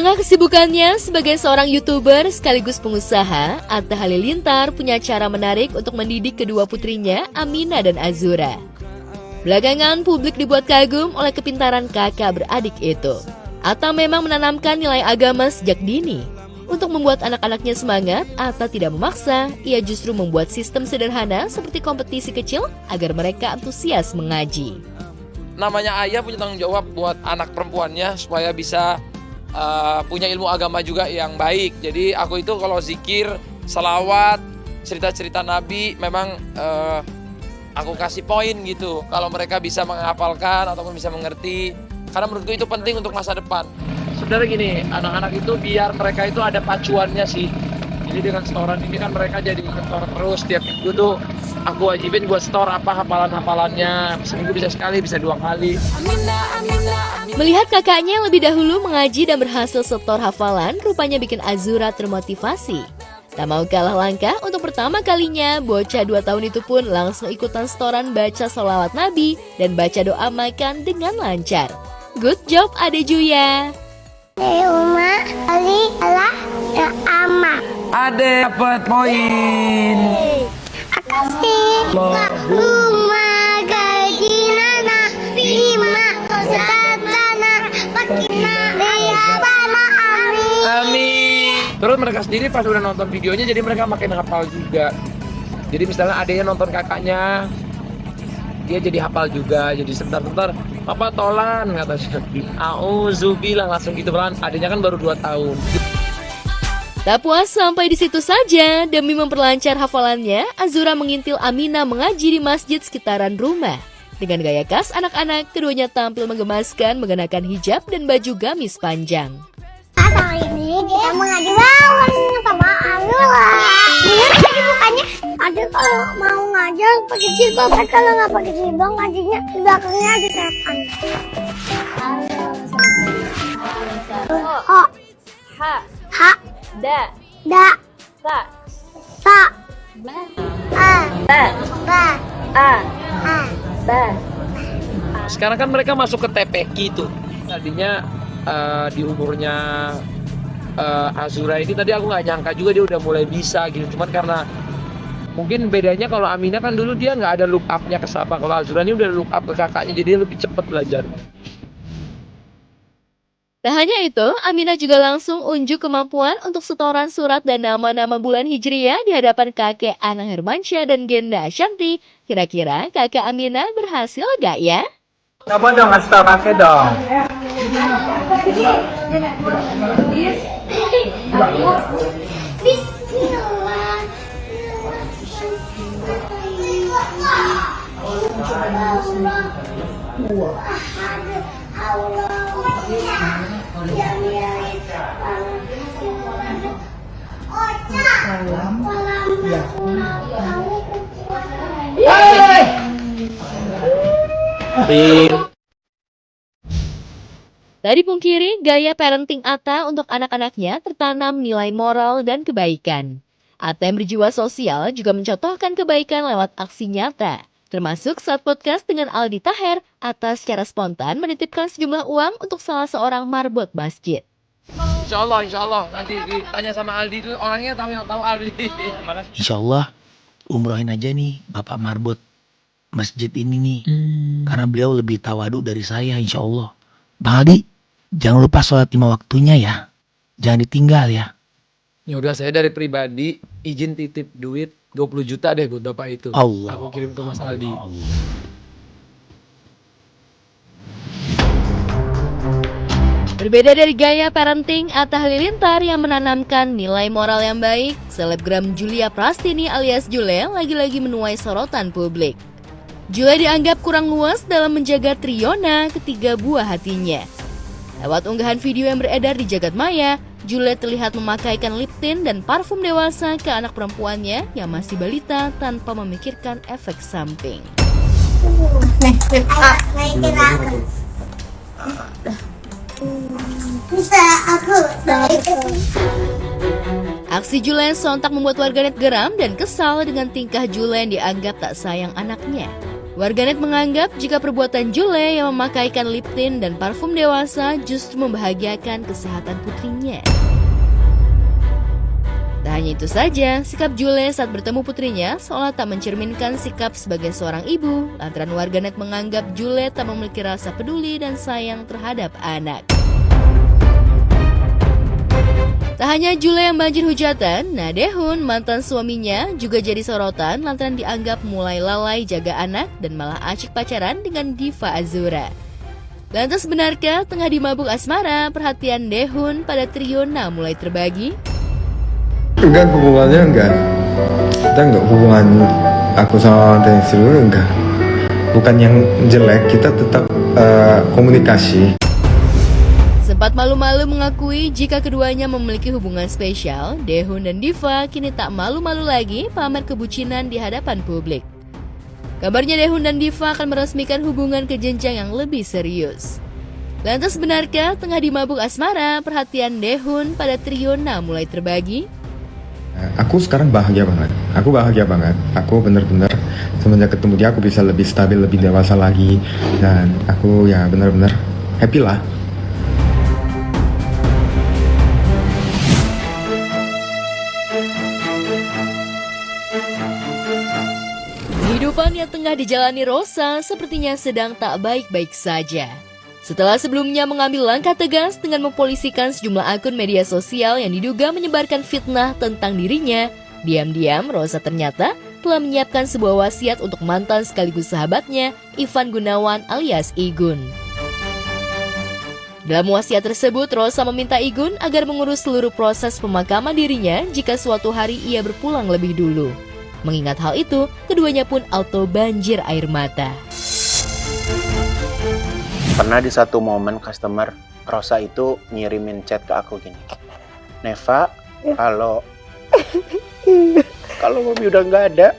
tengah kesibukannya sebagai seorang YouTuber sekaligus pengusaha, Atta Halilintar punya cara menarik untuk mendidik kedua putrinya, Aminah dan Azura. Belakangan publik dibuat kagum oleh kepintaran kakak beradik itu. Atta memang menanamkan nilai agama sejak dini. Untuk membuat anak-anaknya semangat, Atta tidak memaksa, ia justru membuat sistem sederhana seperti kompetisi kecil agar mereka antusias mengaji. Namanya ayah punya tanggung jawab buat anak perempuannya supaya bisa punya ilmu agama juga yang baik. Jadi aku itu kalau zikir, salawat, cerita-cerita Nabi memang aku kasih poin gitu. Kalau mereka bisa menghafalkan ataupun bisa mengerti, karena menurutku itu penting untuk masa depan. Sebenarnya gini, anak-anak itu biar mereka itu ada pacuannya sih. Jadi dengan setoran ini kan mereka jadi setor terus tiap minggu tuh. Aku wajibin buat store apa hafalan-hafalannya. Seminggu bisa sekali, bisa 2 kali. Melihat kakaknya lebih dahulu mengaji dan berhasil setor hafalan, rupanya bikin Azura termotivasi. Tak mau kalah langkah, untuk pertama kalinya, bocah 2 tahun itu pun langsung ikutan setoran baca sholawat Nabi dan baca doa makan dengan lancar. Good job Ade Juya. Uma Ali Allah ya ama. Ade dapat poin. Akasih Allahumma gajinana fima satana makina liyabana amin. Amin. Terus mereka sendiri pas udah nonton videonya jadi mereka makin hafal juga. Jadi misalnya adanya nonton kakaknya, dia jadi hafal juga. Jadi sebentar-sebentar, papa tolan katanya. Auzubillah langsung gitu pelan. Adanya kan baru 2 tahun. Tak puas sampai di situ saja, demi memperlancar hafalannya, Azura mengintil Aminah mengaji di masjid sekitaran rumah. Dengan gaya khas anak-anak, keduanya tampil menggemaskan mengenakan hijab dan baju gamis panjang. Kali ini kita mengaji lawan sama Azura. Bener tadi bukannya ada kalau mau ngajar pakai jilbab, kalau nggak pakai jilbab ngajinya di belakangnya ada setan. Ho, Ha, ha, da, da, sa, sa, ba, a, ba, ba, a, a. ba. Sekarang kan mereka masuk ke TPQ tuh. Tadinya di umurnya Azura ini tadi aku nggak nyangka juga dia udah mulai bisa gitu. Cuman karena mungkin bedanya kalau Aminah kan dulu dia nggak ada look up-nya ke siapa. Kalau Azura ini udah look up ke kakaknya, jadi dia lebih cepat belajar. Tak hanya itu, Aminah juga langsung unjuk kemampuan untuk setoran surat dan nama-nama bulan Hijriah di hadapan kakek Anang Hermansyah dan Genda Ashanti. Kira-kira kakak Aminah berhasil gak ya? Coba dong ngasih tau kakek dong. Tak dipungkiri, gaya parenting Atta untuk anak-anaknya tertanam nilai moral dan kebaikan. Atta yang berjiwa sosial juga mencontohkan kebaikan lewat aksi nyata. Termasuk saat podcast dengan Aldi Taher, Atta secara spontan menitipkan sejumlah uang untuk salah seorang marbot masjid. Insya Allah nanti ditanya sama Aldi itu orangnya tahu Aldi. Insya Allah umrohin aja nih Bapak Marbot masjid ini nih. Karena beliau lebih tawadu dari saya insya Allah. Bang Aldi, jangan lupa sholat 5 waktunya ya. Jangan ditinggal ya. Ya udah, saya dari pribadi izin titip duit 20 juta deh buat Bapak itu. Allah. Aku kirim ke Mas Aldi. Berbeda dari gaya parenting Atta Halilintar yang menanamkan nilai moral yang baik, selebgram Julia Prastini alias Jule lagi-lagi menuai sorotan publik. Jule dianggap kurang luas dalam menjaga Triona, ketiga buah hatinya. Lewat unggahan video yang beredar di jagat maya, Jule terlihat memakaikan lip tint dan parfum dewasa ke anak perempuannya yang masih balita tanpa memikirkan efek samping. Bisa aku. Aksi Jule sontak membuat warganet geram dan kesal dengan tingkah Jule yang dianggap tak sayang anaknya. Warganet menganggap jika perbuatan Jule yang memakaikan lip tint dan parfum dewasa justru membahagiakan kesehatan putrinya. Tak hanya itu saja, sikap Jule saat bertemu putrinya seolah tak mencerminkan sikap sebagai seorang ibu, lantaran warganet menganggap Jule tak memiliki rasa peduli dan sayang terhadap anak. Tak hanya Jule yang banjir hujatan, Daehun, mantan suaminya, juga jadi sorotan lantaran dianggap mulai lalai jaga anak dan malah asyik pacaran dengan diva Azura. Lantas benarkah tengah dimabuk asmara, perhatian Daehun pada trio Na mulai terbagi? Enggak, hubungannya enggak. Kita enggak hubungan aku sama Daesru enggak. Bukan yang jelek, kita tetap komunikasi. Sempat malu-malu mengakui jika keduanya memiliki hubungan spesial, Daehun dan Diva kini tak malu-malu lagi pamer kebucinan di hadapan publik. Kabarnya Daehun dan Diva akan meresmikan hubungan ke jenjang yang lebih serius. Lantas benarkah tengah dimabuk asmara, perhatian Daehun pada trio Na mulai terbagi? Aku sekarang bahagia banget. Aku bahagia banget. Aku bener-bener semenjak ketemu dia aku bisa lebih stabil, lebih dewasa lagi. Dan aku ya bener-bener happy lah. Kehidupan yang tengah dijalani Rosa sepertinya sedang tak baik-baik saja. Setelah sebelumnya mengambil langkah tegas dengan mempolisikan sejumlah akun media sosial yang diduga menyebarkan fitnah tentang dirinya, diam-diam Rosa ternyata telah menyiapkan sebuah wasiat untuk mantan sekaligus sahabatnya, Ivan Gunawan alias Igun. Dalam wasiat tersebut, Rosa meminta Igun agar mengurus seluruh proses pemakaman dirinya jika suatu hari ia berpulang lebih dulu. Mengingat hal itu, keduanya pun auto banjir air mata. Pernah di satu momen customer Rosa itu ngirimin chat ke aku gini, Neva, kalau Mami udah nggak ada,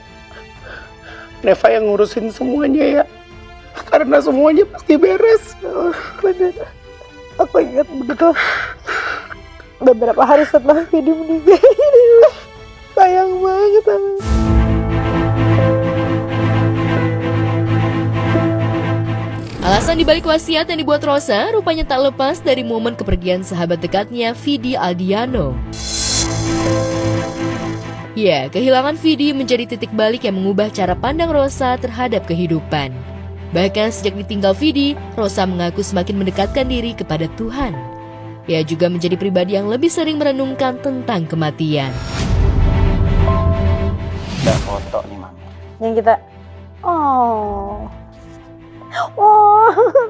Neva yang ngurusin semuanya ya, karena semuanya pasti beres. Bener, aku ingat betul. Beberapa hari setelah Vidi meninggal, sayang banget. Alasan dibalik wasiat yang dibuat Rosa rupanya tak lepas dari momen kepergian sahabat dekatnya Vidi Aldiano. Ya, kehilangan Vidi menjadi titik balik yang mengubah cara pandang Rosa terhadap kehidupan. Bahkan sejak ditinggal Vidi, Rosa mengaku semakin mendekatkan diri kepada Tuhan. Ia juga menjadi pribadi yang lebih sering merenungkan tentang kematian. Ada foto nih Mami. Yang kita,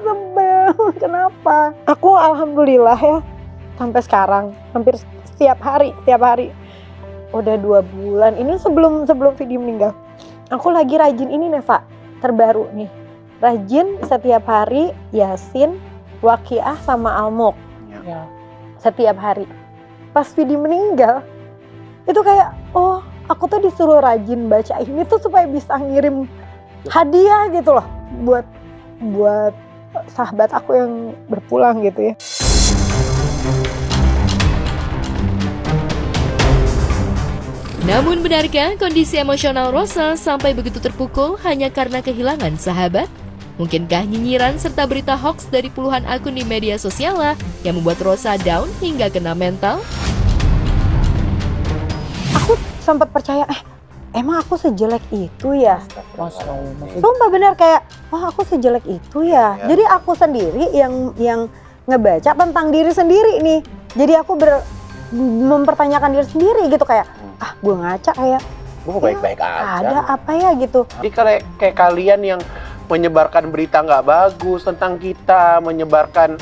sebel. Kenapa? Aku alhamdulillah ya, sampai sekarang hampir setiap hari. Udah 2 bulan. Ini sebelum Vidi meninggal. Aku lagi rajin ini Neva, terbaru nih. Rajin setiap hari Yasin, Waqiah sama Al-Mulk. Ya. Setiap hari. Pas Vidi meninggal, itu kayak, aku tuh disuruh rajin baca ini tuh supaya bisa ngirim hadiah gitu loh buat sahabat aku yang berpulang gitu ya. Namun benarkah kondisi emosional Rosa sampai begitu terpukul hanya karena kehilangan sahabat? Mungkinkah nyinyiran serta berita hoax dari puluhan akun di media sosial yang membuat Rosa down hingga kena mental? Aku sempat percaya, emang aku sejelek itu ya? Sumpah bener kayak, aku sejelek itu ya. Jadi aku sendiri yang ngebaca tentang diri sendiri nih. Jadi aku mempertanyakan diri sendiri gitu kayak, gue ngaca kayak, Gue baik-baik aja. ada apa ya gitu. Jadi kayak kalian yang menyebarkan berita nggak bagus tentang kita, menyebarkan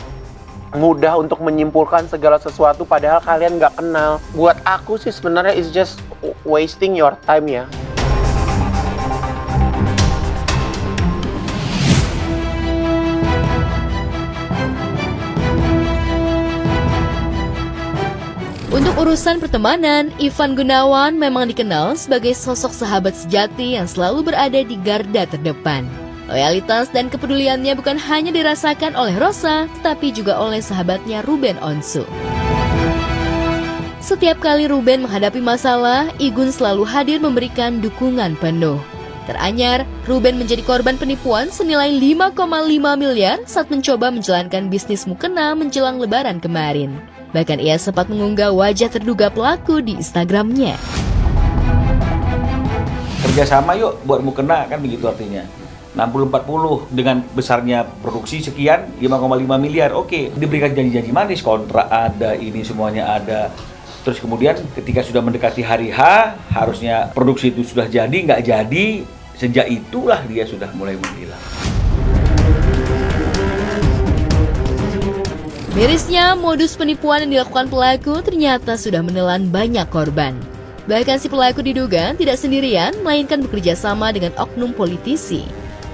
mudah untuk menyimpulkan segala sesuatu padahal kalian nggak kenal. Buat aku sih sebenarnya it's just wasting your time ya. Untuk urusan pertemanan, Ivan Gunawan memang dikenal sebagai sosok sahabat sejati yang selalu berada di garda terdepan. Loyalitas dan kepeduliannya bukan hanya dirasakan oleh Rosa, tetapi juga oleh sahabatnya Ruben Onsu. Setiap kali Ruben menghadapi masalah, Igun selalu hadir memberikan dukungan penuh. Teranyar, Ruben menjadi korban penipuan senilai 5,5 miliar saat mencoba menjalankan bisnis mukena menjelang lebaran kemarin. Bahkan ia sempat mengunggah wajah terduga pelaku di Instagramnya. Kerjasama yuk buat mukena, kan begitu artinya. 60-40 dengan besarnya produksi sekian 5,5 miliar. Oke, diberikan janji-janji manis, kontrak ada, ini semuanya ada. Terus kemudian ketika sudah mendekati hari H, harusnya produksi itu sudah jadi, nggak jadi. Sejak itulah dia sudah mulai menghilang. Mirisnya, modus penipuan yang dilakukan pelaku ternyata sudah menelan banyak korban. Bahkan si pelaku diduga tidak sendirian, melainkan bekerja sama dengan oknum politisi.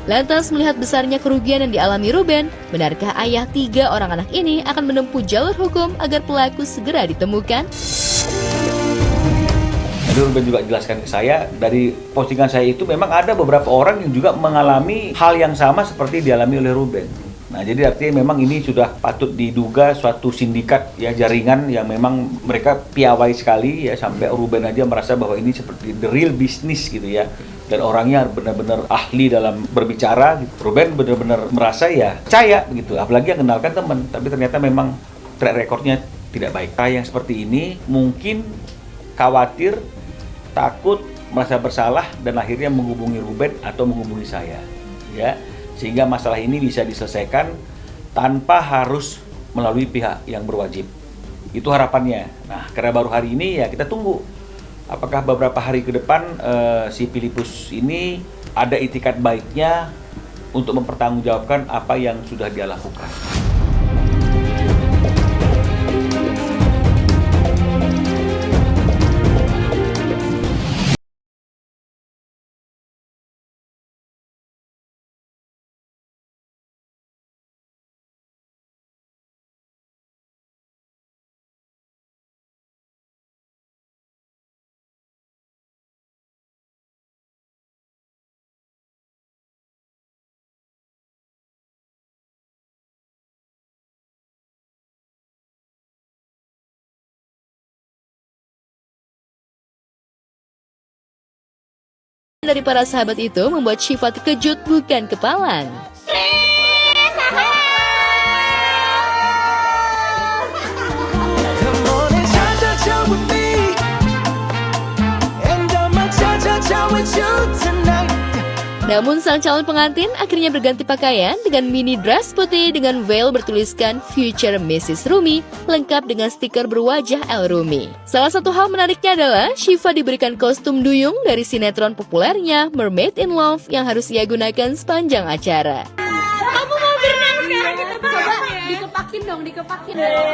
Lantas melihat besarnya kerugian yang dialami Ruben, benarkah ayah 3 orang anak ini akan menempuh jalur hukum agar pelaku segera ditemukan? Tadi Ruben juga jelaskan ke saya, dari postingan saya itu memang ada beberapa orang yang juga mengalami hal yang sama seperti dialami oleh Ruben. Nah, jadi artinya memang ini sudah patut diduga suatu sindikat ya, jaringan yang memang mereka piawai sekali ya, sampai Ruben aja merasa bahwa ini seperti the real business gitu ya. Dan orangnya benar-benar ahli dalam berbicara gitu. Ruben benar-benar merasa ya percaya begitu, apalagi yang kenalkan teman, tapi ternyata memang track recordnya tidak baik. Yang seperti ini mungkin khawatir, takut, merasa bersalah dan akhirnya menghubungi Ruben atau menghubungi saya ya, sehingga masalah ini bisa diselesaikan tanpa harus melalui pihak yang berwajib. Itu harapannya. Nah, karena baru hari ini ya kita tunggu apakah beberapa hari ke depan si Filipus ini ada itikat baiknya untuk mempertanggungjawabkan apa yang sudah dia lakukan. Dari para sahabat itu membuat Syifa terkejut bukan kepalang. Namun sang calon pengantin akhirnya berganti pakaian dengan mini dress putih dengan veil bertuliskan Future Mrs. Rumi, lengkap dengan stiker berwajah El Rumi. Salah satu hal menariknya adalah Syifa diberikan kostum duyung dari sinetron populernya Mermaid in Love yang harus ia gunakan sepanjang acara. Kamu mau berenang sekarang kita coba dikepakin dong.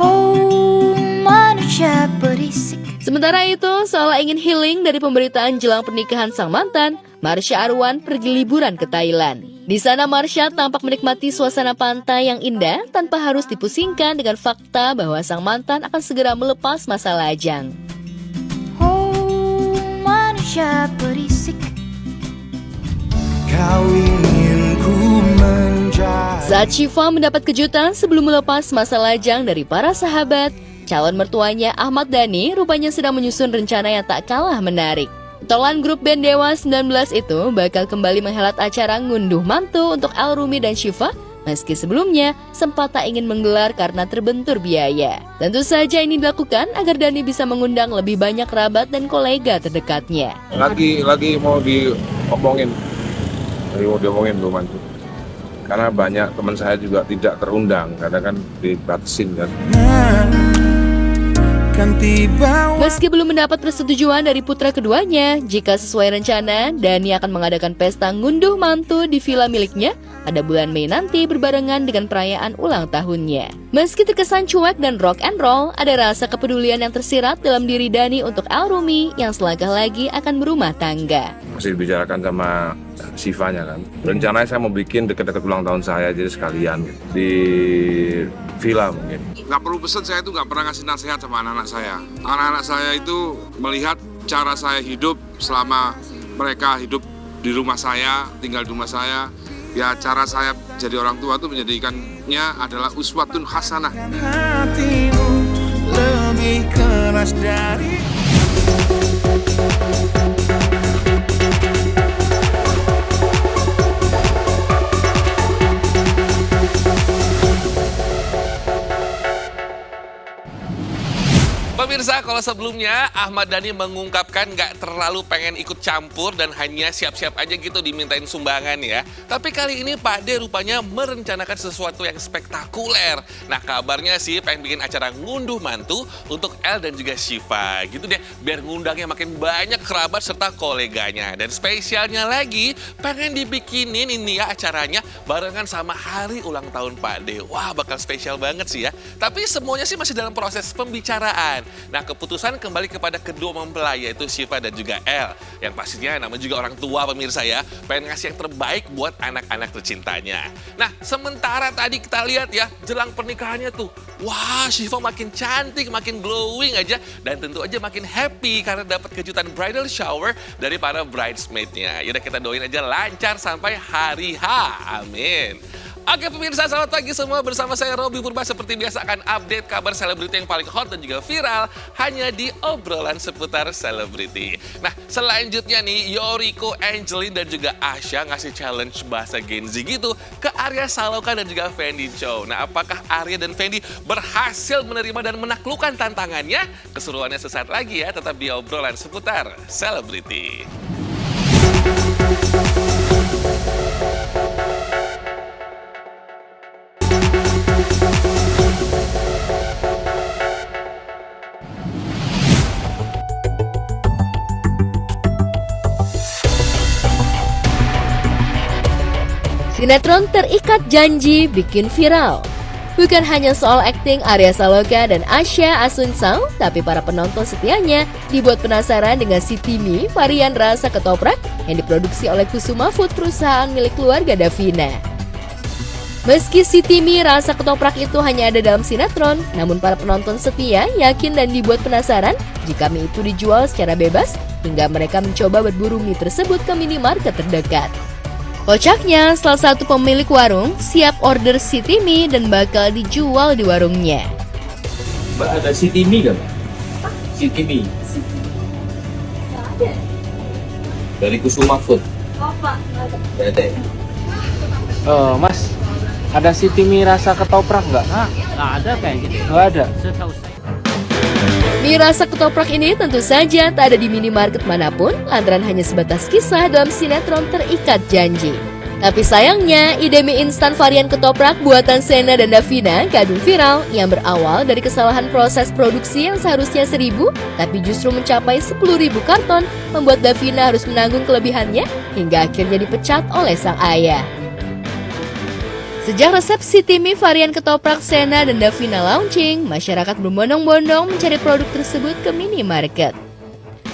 Oh, manusia berisik. Sementara itu, seolah ingin healing dari pemberitaan jelang pernikahan sang mantan, Marsha Arwan pergi liburan ke Thailand. Di sana Marsha tampak menikmati suasana pantai yang indah tanpa harus dipusingkan dengan fakta bahwa sang mantan akan segera melepas masa lajang. Oh, manusia berisik. Kau ingin ku menjadi. Saat Syifa mendapat kejutan sebelum melepas masa lajang dari para sahabat, calon mertuanya Ahmad Dhani rupanya sedang menyusun rencana yang tak kalah menarik. Tolan grup band Dewa 19 itu bakal kembali menghelat acara ngunduh mantu untuk El Rumi dan Syifa, meski sebelumnya sempat tak ingin menggelar karena terbentur biaya. Tentu saja ini dilakukan agar Dhani bisa mengundang lebih banyak kerabat dan kolega terdekatnya. Lagi mau diomongin tuh mantu. Karena banyak teman saya juga tidak terundang, karena kan dibatasin kan. Meski belum mendapat persetujuan dari putra keduanya, jika sesuai rencana, Dhani akan mengadakan pesta ngunduh mantu di villa miliknya pada bulan Mei nanti berbarengan dengan perayaan ulang tahunnya. Meski terkesan cuek dan rock and roll, ada rasa kepedulian yang tersirat dalam diri Dhani untuk El Rumi yang selangkah lagi akan berumah tangga. Masih dibicarakan sama Syifanya kan. Rencananya saya mau bikin dekat-dekat ulang tahun saya, jadi sekalian di villa mungkin. Nggak perlu pesan, saya itu nggak pernah ngasih nasihat sama anak-anak saya. Anak-anak saya itu melihat cara saya hidup selama mereka hidup di rumah saya, tinggal di rumah saya. Ya cara saya jadi orang tua itu menjadikannya adalah uswatun hasanah. Hatimu lebih keras dari Pemirsa, kalau sebelumnya Ahmad Dhani mengungkapkan nggak terlalu pengen ikut campur dan hanya siap-siap aja gitu dimintain sumbangan ya. Tapi kali ini Pak D rupanya merencanakan sesuatu yang spektakuler. Nah kabarnya sih pengen bikin acara ngunduh mantu untuk El dan juga Syifa. Gitu deh, biar ngundangnya makin banyak kerabat serta koleganya. Dan spesialnya lagi, pengen dibikinin ini ya acaranya barengan sama hari ulang tahun Pak D. Wah bakal spesial banget sih ya. Tapi semuanya sih masih dalam proses pembicaraan. Nah keputusan kembali kepada kedua mempelai yaitu Syifa dan juga El. Yang pastinya namanya juga orang tua pemirsa ya. Pengen ngasih yang terbaik buat anak-anak tercintanya. Nah sementara tadi kita lihat ya jelang pernikahannya tuh. Wah Syifa makin cantik, makin glowing aja. Dan tentu aja makin happy karena dapat kejutan bridal shower dari para bridesmaid-nya. Yaudah kita doain aja lancar sampai hari H. Amin. Oke pemirsa, selamat pagi semua. Bersama saya Robby Purba seperti biasa akan update kabar selebriti yang paling hot dan juga viral hanya di obrolan seputar selebriti. Nah selanjutnya nih Yoriko, Angelin dan juga Asya ngasih challenge bahasa Gen Z gitu ke Arya Saloka dan juga Fendi Chow. Nah apakah Arya dan Fendi berhasil menerima dan menaklukkan tantangannya? Keseruannya sesaat lagi ya, tetap di obrolan seputar selebriti. Sinetron Terikat Janji bikin viral. Bukan hanya soal akting Arya Saloka dan Asya Asunsao, tapi para penonton setianya dibuat penasaran dengan Siti Mi varian rasa ketoprak yang diproduksi oleh Kusuma Food, perusahaan milik keluarga Davina. Meski Siti Mi rasa ketoprak itu hanya ada dalam sinetron, namun para penonton setia yakin dan dibuat penasaran jika mie itu dijual secara bebas, hingga mereka mencoba berburu mie tersebut ke minimarket terdekat. Kocaknya, salah satu pemilik warung siap order Siti Mi dan bakal dijual di warungnya. Mbak ada Siti Mi gak? Siti Mi? Ada. Dari Kusuma Food? Oh Pak, ada. Ada. Mas, ada Siti Mi rasa ketoprak nggak? Nggak ada kayak gitu. Nggak ada. Setahu saya. Mie rasa ketoprak ini tentu saja tak ada di minimarket manapun, lantaran hanya sebatas kisah dalam sinetron Terikat Janji. Tapi sayangnya, ide mie instan varian ketoprak buatan Sena dan Davina kadung viral yang berawal dari kesalahan proses produksi yang seharusnya 1.000, tapi justru mencapai 10.000 karton, membuat Davina harus menanggung kelebihannya hingga akhirnya dipecat oleh sang ayah. Sejak resep Siti Mi varian ketoprak Sena dan Davina launching, masyarakat berbondong-bondong mencari produk tersebut ke minimarket.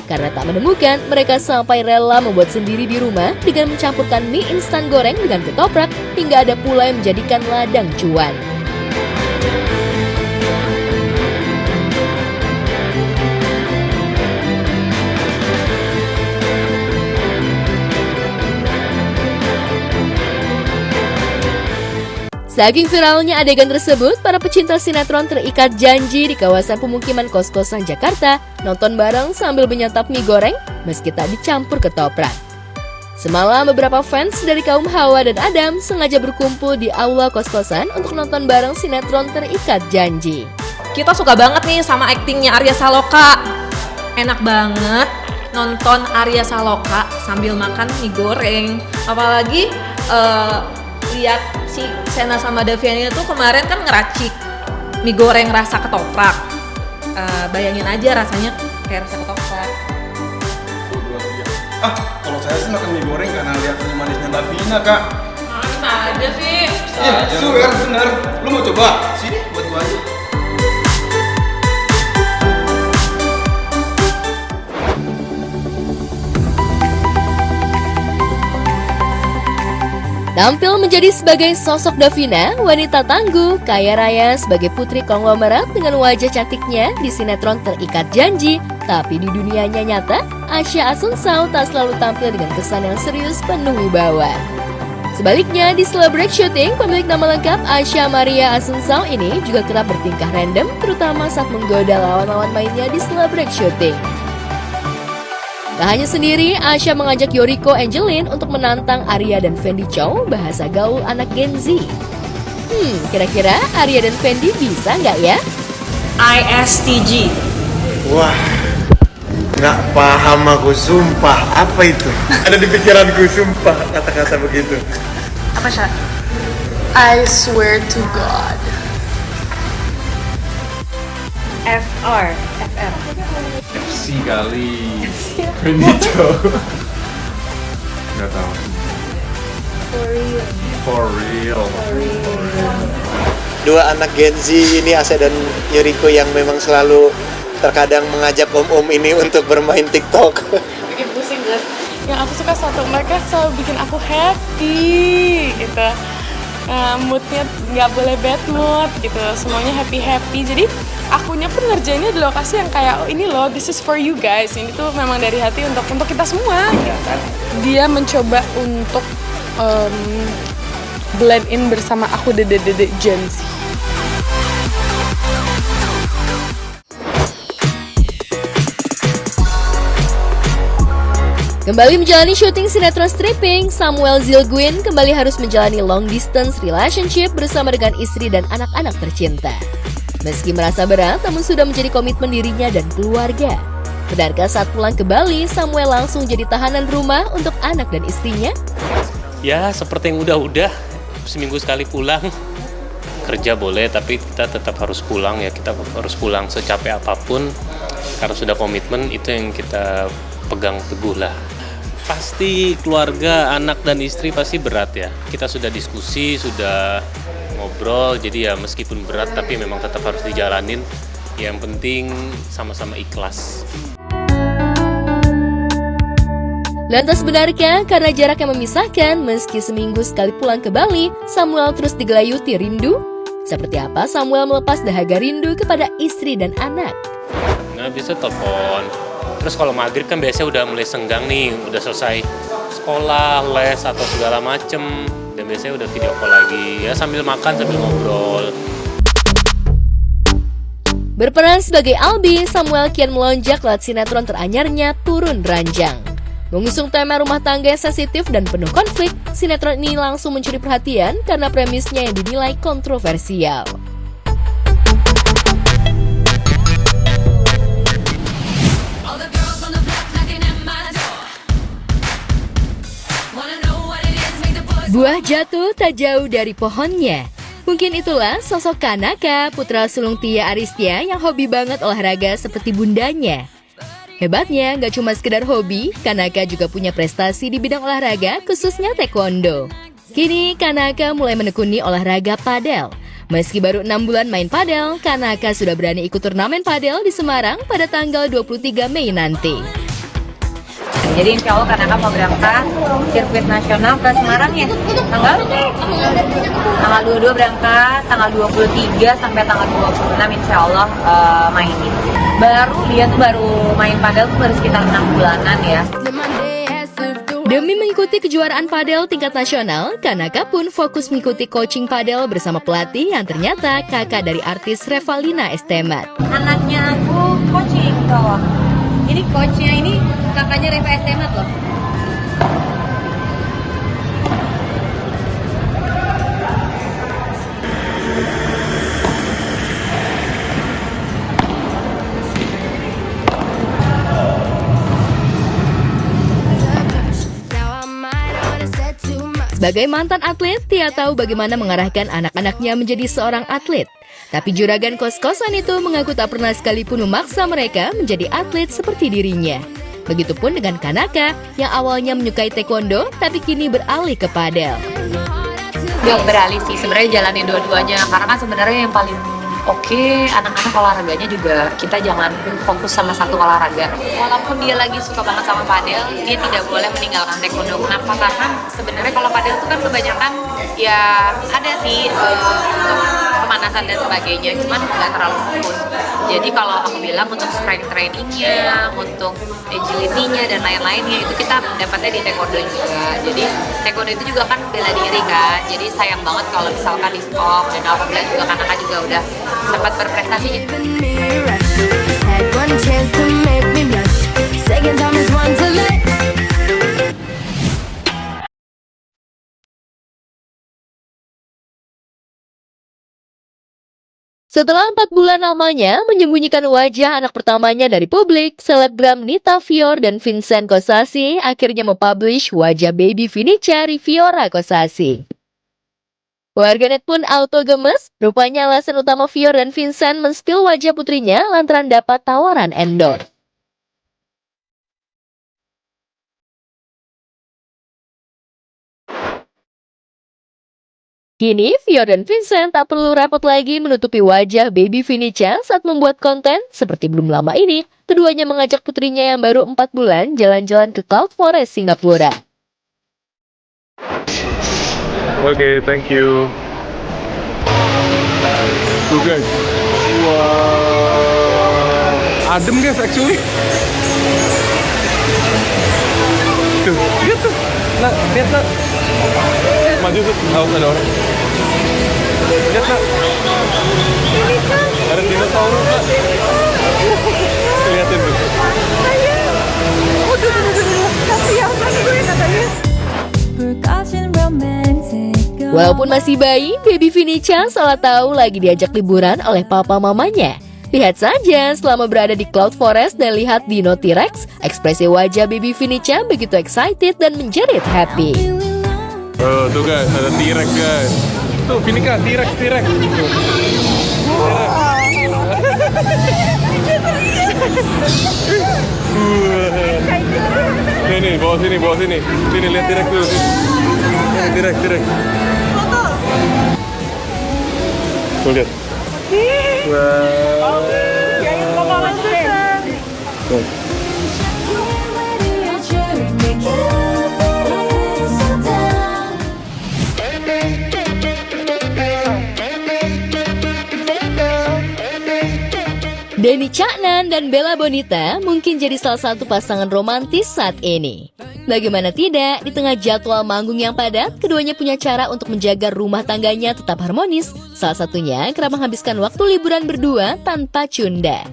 Karena tak menemukan, mereka sampai rela membuat sendiri di rumah dengan mencampurkan mie instan goreng dengan ketoprak hingga ada pula yang menjadikan ladang cuan. Saking viralnya adegan tersebut, para pecinta sinetron Terikat Janji di kawasan pemukiman kos-kosan Jakarta nonton bareng sambil menyantap mie goreng meski tak dicampur ketoprak. Semalam beberapa fans dari kaum Hawa dan Adam sengaja berkumpul di aula kos-kosan untuk nonton bareng sinetron Terikat Janji. Kita suka banget nih sama aktingnya Arya Saloka. Enak banget nonton Arya Saloka sambil makan mie goreng. Apalagi lihat si Sena sama Davina itu kemarin kan ngeracik mie goreng rasa ketoprak. Bayangin aja rasanya kayak rasa ketoprak. Kalau saya sih makan mie goreng karena lihat senyum manisnya Davina, Kak. Mana aja sih? Iya, swear bener. Lu mau coba? Sini buat gua aja. Tampil menjadi sebagai sosok Davina, wanita tangguh, kaya raya sebagai putri konglomerat dengan wajah cantiknya di sinetron Terikat Janji. Tapi di dunianya nyata, Asya Asunsao tak selalu tampil dengan kesan yang serius penuh wibawa. Sebaliknya, di Celebrate Shooting, pemilik nama lengkap Asya Maria Asunsao ini juga kerap bertingkah random, terutama saat menggoda lawan-lawan mainnya di Celebrate Shooting. Tak hanya sendiri, Asya mengajak Yoriko, Angelin untuk menantang Arya dan Fendi Chow bahasa gaul anak Gen Z. Kira-kira Arya dan Fendi bisa nggak ya? ISTG, Wah, nggak paham aku, sumpah. Apa itu? Ada di pikiranku, sumpah, kata-kata begitu. Apa, Syah? I swear to God. FR. FC kali. Benito. Nggak tahu. For real. Dua anak Gen Z ini, Asa dan Yuriko, yang memang selalu terkadang mengajak om-om ini untuk bermain TikTok. Bikin pusing kan? Yang aku suka satu, mereka selalu bikin aku happy gitu. Moodnya nggak boleh bad mood gitu, semuanya happy. Jadi akunya pun ngerjainnya di lokasi yang kayak, oh ini loh, this is for you guys. Ini tuh memang dari hati untuk kita semua. Dia mencoba untuk blend in bersama aku dede Gen Z. Kembali menjalani syuting sinetron stripping, Samuel Zilguin kembali harus menjalani long distance relationship bersama dengan istri dan anak-anak tercinta. Meski merasa berat, namun sudah menjadi komitmen dirinya dan keluarga. Benarkah saat pulang ke Bali, Samuel langsung jadi tahanan rumah untuk anak dan istrinya? Ya, seperti yang udah-udah, seminggu sekali pulang. Kerja boleh, tapi kita tetap harus pulang ya. Kita harus pulang secapek apapun, karena sudah komitmen, itu yang kita pegang teguh lah. Pasti keluarga, anak dan istri pasti berat ya. Kita sudah diskusi, sudah ngobrol, jadi ya meskipun berat tapi memang tetap harus dijalanin. Yang penting sama-sama ikhlas. Lantas benarkah karena jarak yang memisahkan, meski seminggu sekali pulang ke Bali, Samuel terus digelayuti rindu? Seperti apa Samuel melepas dahaga rindu kepada istri dan anak? Nah, bisa telepon. Terus kalau maghrib kan biasanya udah mulai senggang nih, udah selesai sekolah, les, atau segala macem. Dan biasanya udah video call lagi, ya sambil makan, sambil ngobrol. Berperan sebagai Albi, Samuel kian melonjak lewat sinetron teranyarnya Turun Ranjang. Mengusung tema rumah tangga yang sensitif dan penuh konflik, sinetron ini langsung mencuri perhatian karena premisnya yang dinilai kontroversial. Buah jatuh tak jauh dari pohonnya. Mungkin itulah sosok Kanaka, putra sulung Tia Aristia yang hobi banget olahraga seperti bundanya. Hebatnya, nggak cuma sekedar hobi, Kanaka juga punya prestasi di bidang olahraga, khususnya taekwondo. Kini, Kanaka mulai menekuni olahraga padel. Meski baru 6 bulan main padel, Kanaka sudah berani ikut turnamen padel di Semarang pada tanggal 23 Mei nanti. Jadi insya Allah Kanaka mau berangkat sirkuit nasional ke Semarang ya, tanggal 22 berangkat, tanggal 23 sampai tanggal 26 insya Allah mainin. Dia tuh baru main padel tuh baru sekitar 6 bulanan ya. Demi mengikuti kejuaraan padel tingkat nasional, Kanaka pun fokus mengikuti coaching padel bersama pelatih yang ternyata kakak dari artis Revalina Estemat. Anaknya aku coaching bawah. Ini coachnya ini kakaknya Reva Estemat loh. Sebagai mantan atlet, Tia tahu bagaimana mengarahkan anak-anaknya menjadi seorang atlet. Tapi juragan kos-kosan itu mengaku tak pernah sekalipun memaksa mereka menjadi atlet seperti dirinya. Begitupun dengan Kanaka yang awalnya menyukai taekwondo tapi kini beralih ke padel. Belum beralih sih, sebenarnya jalanin dua-duanya. Karena kan sebenarnya yang paling oke, anak-anak olahraganya juga kita jangan fokus sama satu olahraga. Walaupun dia lagi suka banget sama padel, dia tidak boleh meninggalkan taekwondo. Kenapa? Karena sebenarnya kalau padel itu kan kebanyakan ya ada sih pemanasan dan sebagainya, cuman nggak terlalu fokus. Jadi kalau aku bilang untuk strength trainingnya, untuk agility-nya dan lain-lainnya itu kita dapatnya di taekwondo juga. Jadi taekwondo itu juga kan bela diri kan. Jadi sayang banget kalau misalkan di stop, dan alhamdulillah juga Kanaka juga udah sempat berprestasi. Setelah 4 bulan lamanya menyembunyikan wajah anak pertamanya dari publik, selebgram Nita Fior dan Vincent Kosasi akhirnya mempublish wajah baby Vinica Riviora Kosasi. Warganet pun auto gemes, rupanya alasan utama Fior dan Vincent men-spill wajah putrinya lantaran dapat tawaran endorse. Kini, Fior dan Vincent tak perlu repot lagi menutupi wajah baby Vinica saat membuat konten seperti belum lama ini. Keduanya mengajak putrinya yang baru 4 bulan jalan-jalan ke Cloud Forest, Singapura. Oke, thank you. Tuh guys, wow, adem guys actually. Tuh, lihat tuh, nah, lihat nak, maju tuh, awas ada orang. Lihat nak, ada dinosaurus nak. Lihatin tuh. Kasihan banget gue katanya. Walaupun masih bayi, baby Vinica salah tahu lagi diajak liburan oleh papa mamanya. Lihat saja selama berada di Cloud Forest dan lihat Dino T-Rex, ekspresi wajah baby Vinica begitu excited dan menjerit happy. Oh, tuh guys, ada T-Rex guys. Tuh, Vinica, T-Rex. Nih, bawa sini. Sini, lihat T-Rex dulu. T-Rex. Tuh, lihat. Wow. Tuh. Denny Caknan dan Bella Bonita mungkin jadi salah satu pasangan romantis saat ini. Bagaimana tidak, di tengah jadwal manggung yang padat, keduanya punya cara untuk menjaga rumah tangganya tetap harmonis. Salah satunya kerap menghabiskan waktu liburan berdua tanpa cunda.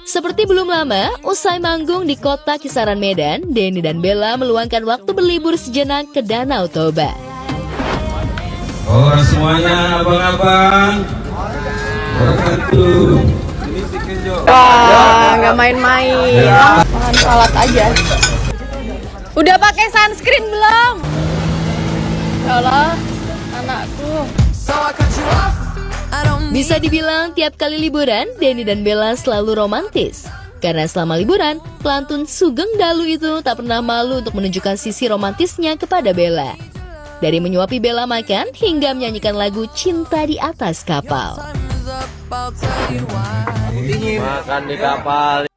Seperti belum lama, usai manggung di kota kisaran Medan, Denny dan Bella meluangkan waktu berlibur sejenak ke Danau Toba. Halo semuanya, abang-abang. Wah, nggak main-main. Makan salad aja. Udah pakai sunscreen belum? Ya Allah, anakku. Bisa dibilang tiap kali liburan, Denny dan Bella selalu romantis. Karena selama liburan, pelantun Sugeng Dalu itu tak pernah malu untuk menunjukkan sisi romantisnya kepada Bella. Dari menyuapi Bella makan, hingga menyanyikan lagu Cinta di Atas Kapal. Makan di kapal.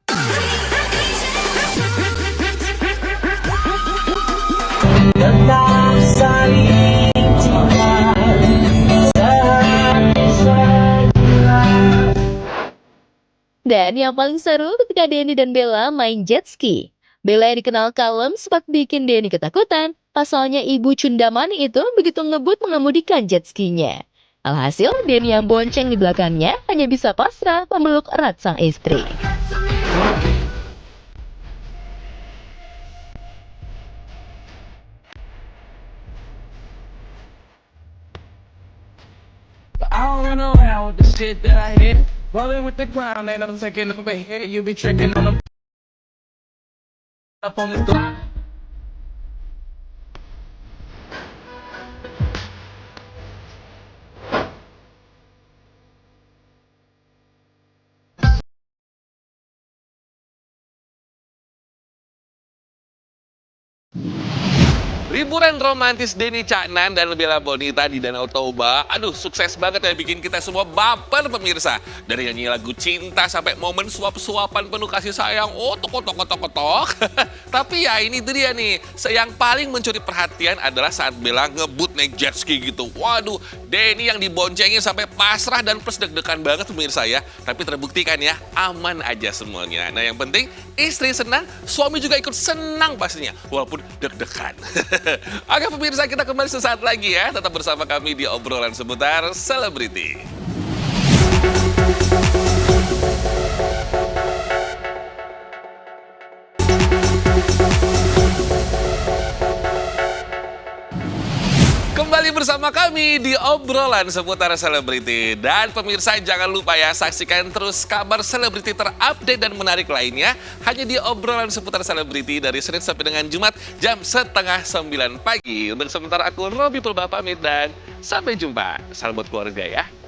Dan yang paling seru ketika Denny dan Bella main jet ski. Bella yang dikenal kalem sempat bikin Denny ketakutan. Pasalnya ibu Cundamani itu begitu ngebut mengemudikan jet skinya. Alhasil, Denny yang bonceng di belakangnya hanya bisa pasrah memeluk erat sang istri. I don't run around with the shit that I hit. Rolling with the ground, ain't no taking over here. You be tricking on them. Up on the block. Liburan romantis Denny Caknan dan Bella Bonita di Danau Toba, aduh sukses banget ya, bikin kita semua baper pemirsa. Dari nyanyi lagu cinta sampai momen suap-suapan penuh kasih sayang, oh tok. Tapi ya ini dia nih, yang paling mencuri perhatian adalah saat Bella ngebut naik jet ski gitu. Waduh, Denny yang diboncengin sampai pasrah dan plus deg-degan banget pemirsa ya. Tapi terbuktikan ya, aman aja semuanya. Nah yang penting, istri senang, suami juga ikut senang pastinya, walaupun deg-degan. Oke pemirsa, kita kembali sesaat lagi ya. Tetap bersama kami di obrolan seputar selebriti. Kembali bersama bersama kami di obrolan seputar selebriti. Dan pemirsa jangan lupa ya, saksikan terus kabar selebriti terupdate dan menarik lainnya hanya di obrolan seputar selebriti dari Senin sampai dengan Jumat jam 8:30 pagi. Untuk sementara aku Robi Purba pamit dan sampai jumpa. Salam buat keluarga ya.